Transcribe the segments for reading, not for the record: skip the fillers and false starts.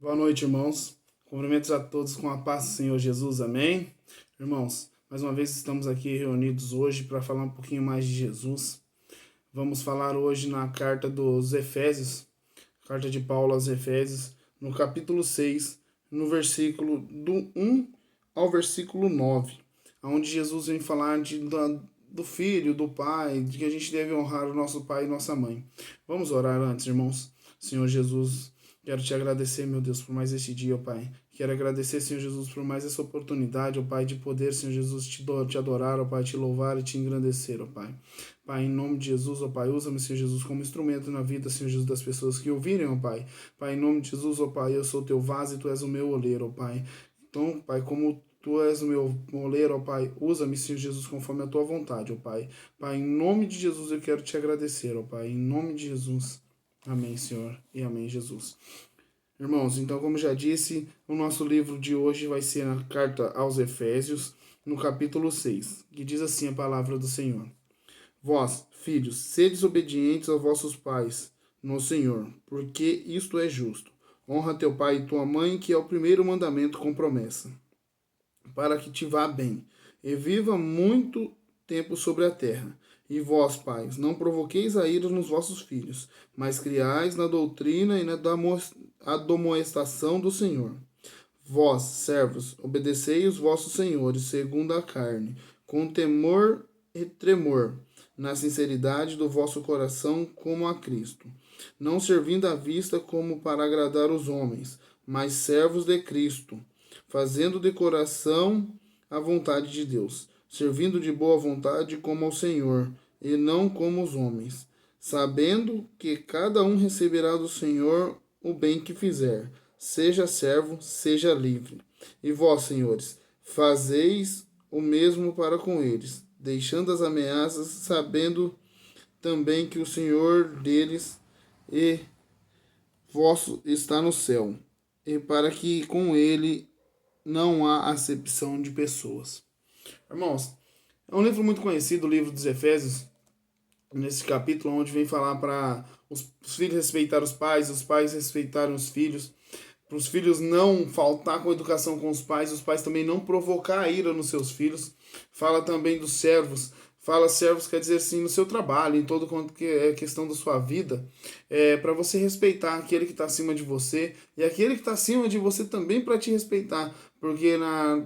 Boa noite, irmãos. Cumprimentos a todos com a paz do Senhor Jesus. Amém. Irmãos, mais uma vez estamos aqui reunidos hoje para falar um pouquinho mais de Jesus. Vamos falar hoje na carta dos Efésios, carta de Paulo aos Efésios, no capítulo 6, no versículo do 1 ao versículo 9, onde Jesus vem falar do filho, do pai, de que a gente deve honrar o nosso pai e nossa mãe. Vamos orar antes, irmãos. Senhor Jesus, quero te agradecer, meu Deus, por mais este dia, ó Pai. Quero agradecer, Senhor Jesus, por mais essa oportunidade, ó Pai, de poder, Senhor Jesus, te adorar, ó Pai, te louvar e te engrandecer, ó Pai. Pai, em nome de Jesus, ó Pai, usa-me, Senhor Jesus, como instrumento na vida, Senhor Jesus, das pessoas que ouvirem, ó Pai. Pai, em nome de Jesus, ó Pai, eu sou teu vaso e tu és o meu oleiro, ó Pai. Então, Pai, como tu és o meu oleiro, ó Pai, usa-me, Senhor Jesus, conforme a tua vontade, ó Pai. Pai, em nome de Jesus, eu quero te agradecer, ó Pai, em nome de Jesus. Amém, Senhor, e amém, Jesus. Irmãos, então, como já disse, o nosso livro de hoje vai ser a carta aos Efésios, no capítulo 6, que diz assim a palavra do Senhor. Vós, filhos, sedes obedientes aos vossos pais no Senhor, porque isto é justo. Honra teu pai e tua mãe, que é o primeiro mandamento com promessa, para que te vá bem, e viva muito tempo sobre a terra. E vós, pais, não provoqueis a ira nos vossos filhos, mas criais na doutrina e na admoestação do Senhor. Vós, servos, obedecei os vossos senhores segundo a carne, com temor e tremor, na sinceridade do vosso coração, como a Cristo, não servindo à vista como para agradar os homens, mas servos de Cristo, fazendo de coração a vontade de Deus, servindo de boa vontade como ao Senhor, e não como os homens, sabendo que cada um receberá do Senhor o bem que fizer, seja servo, seja livre. E vós, senhores, fazeis o mesmo para com eles, deixando as ameaças, sabendo também que o Senhor deles e vosso está no céu, e para que com ele não há acepção de pessoas. Irmãos, é um livro muito conhecido, o livro dos Efésios, nesse capítulo, onde vem falar para os filhos respeitar os pais respeitarem os filhos, para os filhos não faltar com educação com os pais também não provocar a ira nos seus filhos. Fala também dos servos. Fala servos, quer dizer assim, no seu trabalho, em todo quanto que é questão da sua vida, para você respeitar aquele que está acima de você e aquele que está acima de você também para te respeitar, porque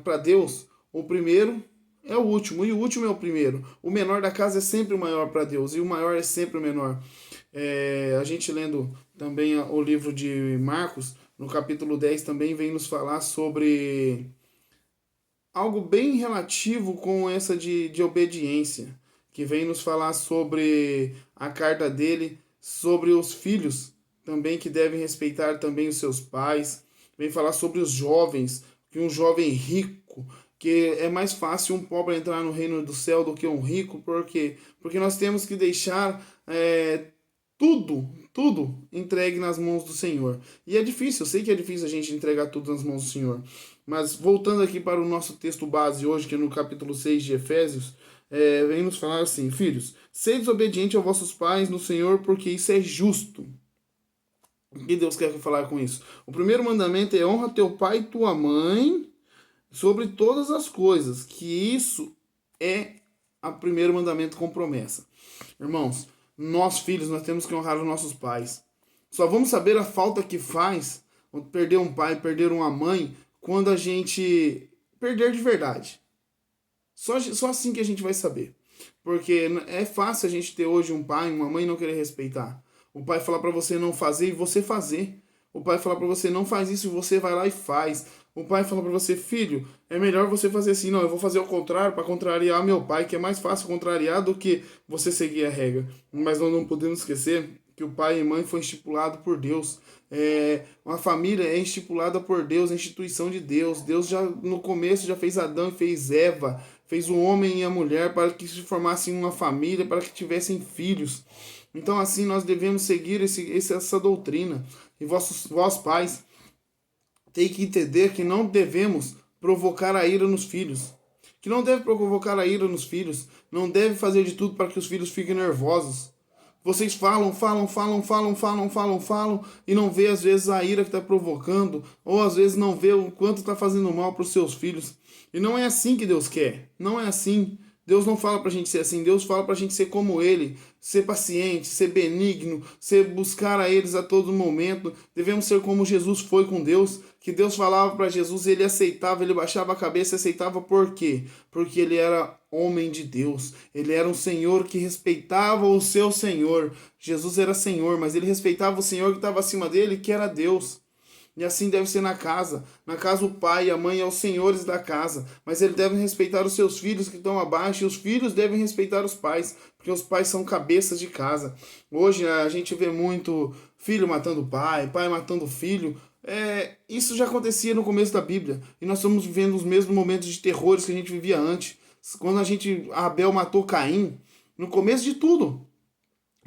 para Deus o primeiro é o último e o último é o primeiro. O menor da casa é sempre o maior para Deus e o maior é sempre o menor. A gente lendo também o livro de Marcos, no capítulo 10, também vem nos falar sobre algo bem relativo com essa de obediência, que vem nos falar sobre a carta dele, sobre os filhos também que devem respeitar também os seus pais, vem falar sobre os jovens, que um jovem rico, que é mais fácil um pobre entrar no reino do céu do que um rico, porque nós temos que deixar tudo entregue nas mãos do Senhor. E é difícil, eu sei que é difícil a gente entregar tudo nas mãos do Senhor. Mas voltando aqui para o nosso texto base hoje, que é no capítulo 6 de Efésios, vem nos falar assim: filhos, sede obedientes aos vossos pais no Senhor, porque isso é justo. O que Deus quer falar com isso? O primeiro mandamento é: honra teu pai e tua mãe sobre todas as coisas, que isso é o primeiro mandamento com promessa. Irmãos, nós filhos, nós temos que honrar os nossos pais. Só vamos saber a falta que faz perder um pai, perder uma mãe, quando a gente perder de verdade. Só assim que a gente vai saber. Porque é fácil a gente ter hoje um pai, uma mãe e não querer respeitar. O pai falar para você não fazer e você fazer. O pai falar para você não faz isso e você vai lá e faz. O pai fala para você: filho, é melhor você fazer assim. Não, eu vou fazer o contrário para contrariar meu pai, que é mais fácil contrariar do que você seguir a regra. Mas nós não podemos esquecer que o pai e mãe foi estipulado por Deus. Uma família é estipulada por Deus, é instituição de Deus. Deus já no começo já fez Adão e fez Eva, fez o homem e a mulher para que se formassem uma família, para que tivessem filhos. Então assim nós devemos seguir essa doutrina. E vós pais, tem que entender que não devemos provocar a ira nos filhos. Que não deve provocar a ira nos filhos. Não deve fazer de tudo para que os filhos fiquem nervosos. Vocês falam e não vê às vezes a ira que está provocando, ou às vezes não vê o quanto está fazendo mal para os seus filhos. E não é assim que Deus quer, não é assim. Deus não fala pra gente ser assim, Deus fala pra gente ser como Ele, ser paciente, ser benigno, ser buscar a eles a todo momento. Devemos ser como Jesus foi com Deus, que Deus falava para Jesus, ele aceitava, ele baixava a cabeça e aceitava por quê? Porque ele era homem de Deus, ele era um Senhor que respeitava o seu Senhor. Jesus era Senhor, mas ele respeitava o Senhor que estava acima dele, que era Deus. E assim deve ser na casa. Na casa o pai e a mãe são os senhores da casa. Mas ele deve respeitar os seus filhos que estão abaixo. E os filhos devem respeitar os pais. Porque os pais são cabeças de casa. Hoje a gente vê muito filho matando pai, pai matando filho. Isso já acontecia no começo da Bíblia. E nós estamos vivendo os mesmos momentos de terrores que a gente vivia antes. Quando Abel matou Caim, no começo de tudo.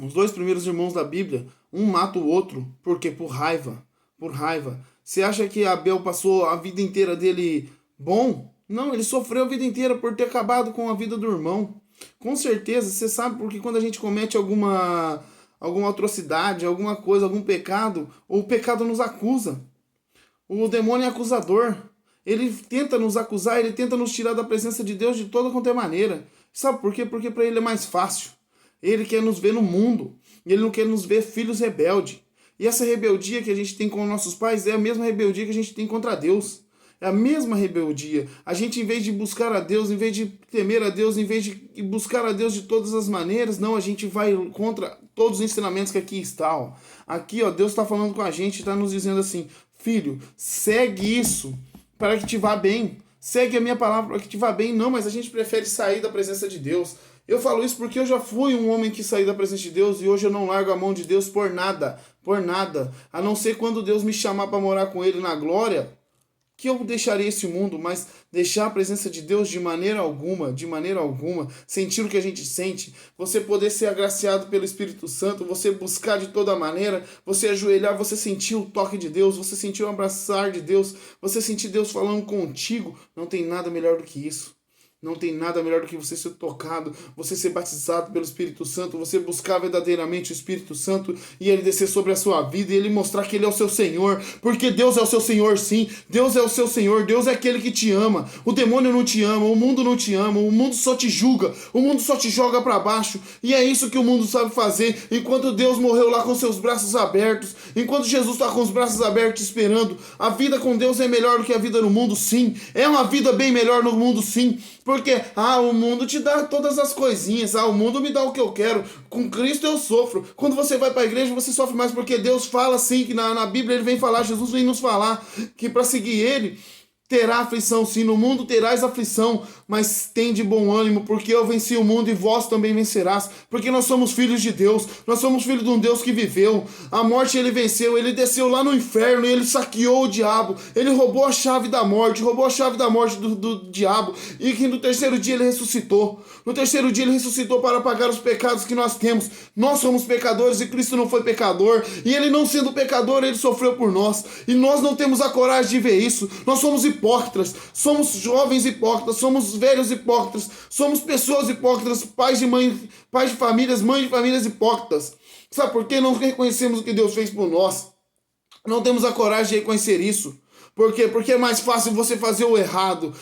Os dois primeiros irmãos da Bíblia, um mata o outro. Por quê? Por raiva. Por raiva. Você acha que Abel passou a vida inteira dele bom? Não, ele sofreu a vida inteira por ter acabado com a vida do irmão. Com certeza, você sabe porque quando a gente comete alguma atrocidade, alguma coisa, algum pecado, o pecado nos acusa. O demônio é acusador. Ele tenta nos acusar, ele tenta nos tirar da presença de Deus de toda quanto é maneira. Sabe por quê? Porque para ele é mais fácil. Ele quer nos ver no mundo. Ele não quer nos ver filhos rebeldes. E essa rebeldia que a gente tem com nossos pais é a mesma rebeldia que a gente tem contra Deus. É a mesma rebeldia. A gente, em vez de buscar a Deus, em vez de temer a Deus, em vez de buscar a Deus de todas as maneiras, não, a gente vai contra todos os ensinamentos que aqui estão. Aqui, Deus está falando com a gente, está nos dizendo assim, filho, segue isso para que te vá bem. Segue a minha palavra para que te vá bem. Não, mas a gente prefere sair da presença de Deus. Eu falo isso porque eu já fui um homem que saiu da presença de Deus e hoje eu não largo a mão de Deus por nada, a não ser quando Deus me chamar para morar com Ele na glória, que eu deixaria esse mundo, mas deixar a presença de Deus de maneira alguma, sentir o que a gente sente, você poder ser agraciado pelo Espírito Santo, você buscar de toda maneira, você ajoelhar, você sentir o toque de Deus, você sentir o abraçar de Deus, você sentir Deus falando contigo, não tem nada melhor do que isso. Não tem nada melhor do que você ser tocado, você ser batizado pelo Espírito Santo, você buscar verdadeiramente o Espírito Santo e ele descer sobre a sua vida e ele mostrar que ele é o seu Senhor, porque Deus é o seu Senhor sim, Deus é o seu Senhor, Deus é aquele que te ama, o demônio não te ama, o mundo não te ama, o mundo só te julga, o mundo só te joga para baixo e é isso que o mundo sabe fazer, enquanto Deus morreu lá com seus braços abertos, enquanto Jesus está com os braços abertos esperando, a vida com Deus é melhor do que a vida no mundo sim, é uma vida bem melhor no mundo sim, porque, o mundo te dá todas as coisinhas, o mundo me dá o que eu quero, com Cristo eu sofro. Quando você vai para a igreja, você sofre mais, porque Deus fala assim, que na Bíblia ele vem falar, Jesus vem nos falar, que para seguir ele, terá aflição, sim, no mundo terás aflição, mas tem de bom ânimo, porque eu venci o mundo e vós também vencerás, porque nós somos filhos de Deus, nós somos filhos de um Deus que viveu, a morte ele venceu, ele desceu lá no inferno e ele saqueou o diabo, ele roubou a chave da morte do diabo, e que no terceiro dia ele ressuscitou, para pagar os pecados que nós temos, nós somos pecadores e Cristo não foi pecador, e ele não sendo pecador, ele sofreu por nós, e nós não temos a coragem de ver isso, nós somos hipócritas, somos jovens hipócritas, somos velhos hipócritas, somos pessoas hipócritas, pais de famílias, mães de famílias hipócritas. Sabe por quê? Não reconhecemos o que Deus fez por nós. Não temos a coragem de reconhecer isso. Por quê? Porque é mais fácil você fazer o errado.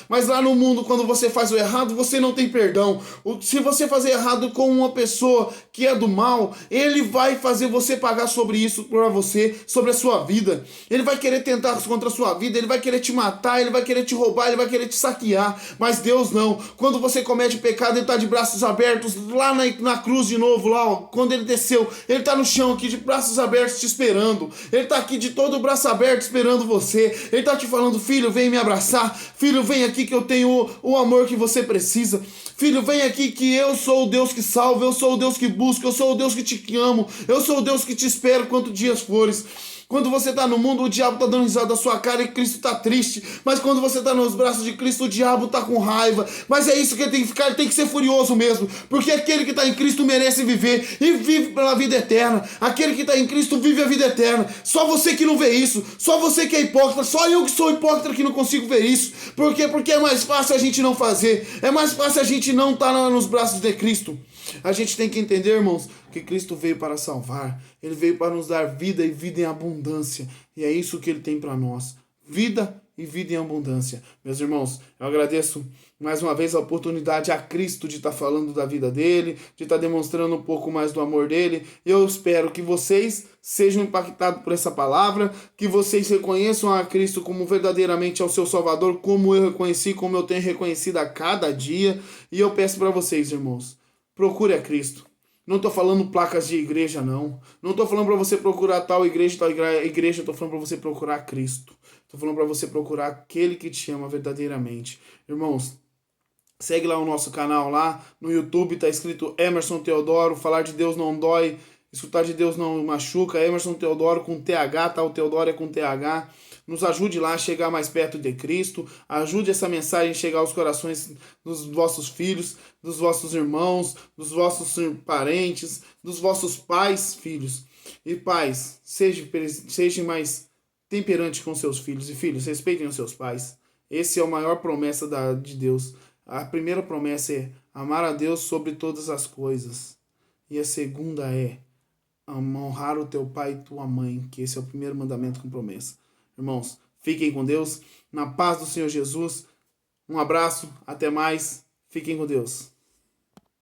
Mas lá no mundo, quando você faz o errado, você não tem perdão. Se você fazer errado com uma pessoa que é do mal, ele vai fazer você pagar sobre isso para você, sobre a sua vida. Ele vai querer tentar contra a sua vida, ele vai querer te matar, ele vai querer te roubar, ele vai querer te saquear. Mas Deus não. Quando você comete o pecado, ele está de braços abertos, lá na cruz de novo, quando ele desceu, ele está no chão aqui de braços abertos te esperando. Ele está aqui de todo o braço aberto esperando você, ele está te falando, filho, vem me abraçar, filho, vem aqui que eu tenho o amor que você precisa, filho, vem aqui que eu sou o Deus que salva, eu sou o Deus que busca, eu sou o Deus que te amo, eu sou o Deus que te espero quantos dias fores. Quando você está no mundo, o diabo está dando risada da sua cara e Cristo está triste. Mas quando você está nos braços de Cristo, o diabo está com raiva. Mas é isso que ele tem que ficar, ele tem que ser furioso mesmo. Porque aquele que está em Cristo merece viver e vive pela vida eterna. Aquele que está em Cristo vive a vida eterna. Só você que não vê isso. Só você que é hipócrita. Só eu que sou hipócrita que não consigo ver isso. Por quê? Porque é mais fácil a gente não fazer. É mais fácil a gente não estar nos braços de Cristo. A gente tem que entender, irmãos, que Cristo veio para salvar. Ele veio para nos dar vida e vida em abundância. E é isso que Ele tem para nós. Vida e vida em abundância. Meus irmãos, eu agradeço mais uma vez a oportunidade a Cristo de estar falando da vida dele, de estar demonstrando um pouco mais do amor dele. Eu espero que vocês sejam impactados por essa palavra, que vocês reconheçam a Cristo como verdadeiramente é o seu Salvador, como eu reconheci, como eu tenho reconhecido a cada dia. E eu peço para vocês, irmãos, procure a Cristo. Não estou falando placas de igreja, não. Não estou falando para você procurar tal igreja, tal igreja. Estou falando para você procurar Cristo. Estou falando para você procurar aquele que te ama verdadeiramente. Irmãos, segue lá o nosso canal lá no YouTube, tá escrito Emerson Teodoro, falar de Deus não dói, escutar de Deus não machuca, Emerson Teodoro com TH, tá? O Teodoro é com TH. Nos ajude lá a chegar mais perto de Cristo, ajude essa mensagem a chegar aos corações dos vossos filhos, dos vossos irmãos, dos vossos parentes, dos vossos pais, filhos. E pais, sejam mais temperantes com seus filhos. E filhos, respeitem os seus pais. Esse é a maior promessa de Deus. A primeira promessa é amar a Deus sobre todas as coisas. E a segunda é honrar o teu pai e tua mãe, que esse é o primeiro mandamento com promessa. Irmãos, fiquem com Deus, na paz do Senhor Jesus. Um abraço, até mais, fiquem com Deus.